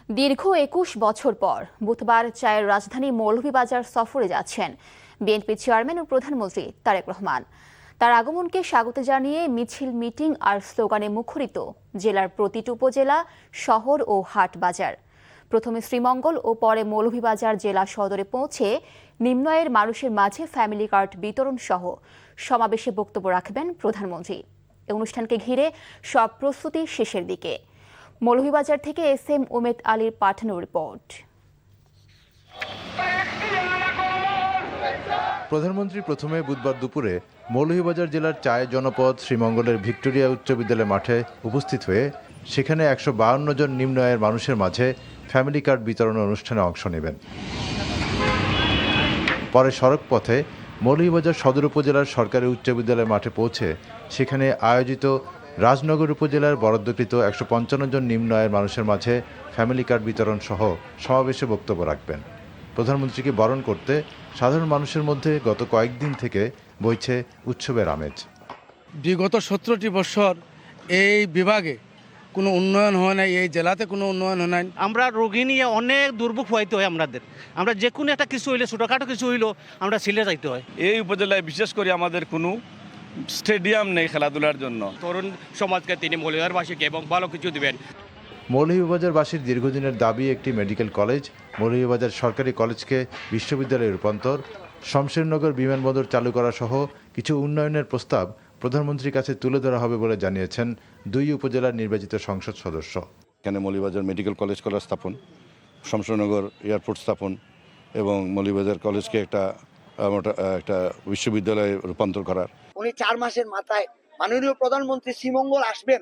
দীর্ঘ ২১ বছর পর বুধবার চায়ের রাজধানী মৌলভীবাজার সফরে যাচ্ছেন বিএনপি চেয়ারম্যান ও প্রধানমন্ত্রী তারেক রহমান। তার আগমনকে স্বাগত জানিয়ে মিছিল, মিটিং আর স্লোগানে মুখরিত জেলার প্রতিটি উপজেলা, শহর ও হাট বাজার। প্রথমে শ্রীমঙ্গল ও পরে মৌলভীবাজার জেলা সদরে পৌঁছে নিম্ন আয়ের মানুষের মাঝে ফ্যামিলি কার্ড বিতরণ সহ সমাবেশে বক্তব্য রাখবেন প্রধানমন্ত্রী। এই অনুষ্ঠানকে ঘিরে সব প্রস্তুতি শেষের দিকে। মৌলভীবাজার থেকে SM উমেদ আলীর পাঠানো রিপোর্ট। প্রধানমন্ত্রী প্রথমে বুধবার দুপুরে মৌলভীবাজার জেলার চায়ের জনপদ শ্রীমঙ্গলের ভিক্টোরিয়া উচ্চ বিদ্যালয় মাঠে উপস্থিত হয়ে সেখানে 152 জন নিম্ন আয়ের মানুষের মাঝে ফ্যামিলি কার্ড বিতরণ অনুষ্ঠানে অংশ নেবেন। পরে সড়ক পথে মৌলভীবাজার সদর উপজেলার সরকারি উচ্চ বিদ্যালয় মাঠে পৌঁছে সেখানে আয়োজিত রাজনগর উপজেলার বরাদ্দকৃত 155 জন নিম্ন আয়ের মানুষের মাঝে ফ্যামিলি কার্ড বিতরণ সহ সমাবেশে বক্তব্য রাখবেন। প্রধানমন্ত্রীকে বরণ করতে সাধারণ মানুষের মধ্যে গত কয়েকদিন থেকে বইছে উৎসবের আমেজ। বিগত 17টি বছর এই বিভাগে কোনো উন্নয়ন হয় নাই, এই জেলাতে কোনো উন্নয়ন হয় নাই। আমরা রোগী নিয়ে অনেক দুর্ভোগ হইতে হয় আমাদের। আমরা যে কোনো একটা কিছু হইলে, ছোটোখাটো কিছু হইলো আমরা সিলে যাইতে হয়। এই উপজেলায় বিশেষ করে আমাদের কোনো স্টেডিয়াম নেই খেলাধুলার জন্য। তরুণ সমাজকে তিনি মৌলভীবাজারবাসীকে এবং ভালো কিছু দিবেন। মৌলভীবাজারবাসীর দীর্ঘদিনের দাবি একটি মেডিকেল কলেজ, মৌলভীবাজার সরকারি কলেজকে বিশ্ববিদ্যালয়ে রূপান্তর, শমশেরনগর বিমানবন্দর চালু করা সহ কিছু উন্নয়নের প্রস্তাব প্রধানমন্ত্রীর কাছে তুলে ধরা হবে বলে জানিয়েছেন দুই উপজেলার নির্বাচিত সংসদ সদস্য। এখানে মৌলভীবাজার মেডিকেল কলেজ স্থাপন, শমশেরনগর এয়ারপোর্ট স্থাপন এবং মৌলভীবাজার কলেজকে একটা বিশ্ববিদ্যালয়ে রূপান্তর করার। উনি 4 মাসের মাথায় মাননীয় প্রধানমন্ত্রী শ্রীমঙ্গল আসবেন,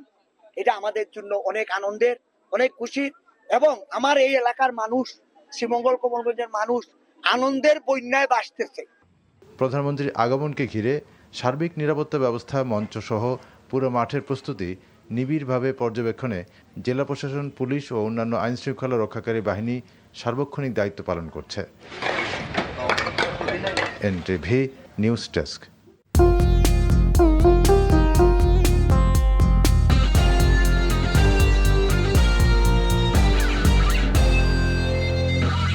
এটা আমাদের জন্য অনেক আনন্দের, অনেক খুশির। এবং আমার এই এলাকার মানুষ, শ্রীমঙ্গল কমলগঞ্জের মানুষ আনন্দের বন্যায় ভাসতেছে। প্রধানমন্ত্রীর আগমনকে ঘিরে সার্বিক নিরাপত্তা ব্যবস্থা, মঞ্চ সহ পুরো মাঠের প্রস্তুতি নিবিড়ভাবে পর্যবেক্ষণে জেলা প্রশাসন, পুলিশ ও অন্যান্য আইনশৃঙ্খলা রক্ষাকারী বাহিনী সার্বক্ষণিক দায়িত্ব পালন করছে। NTV news desk.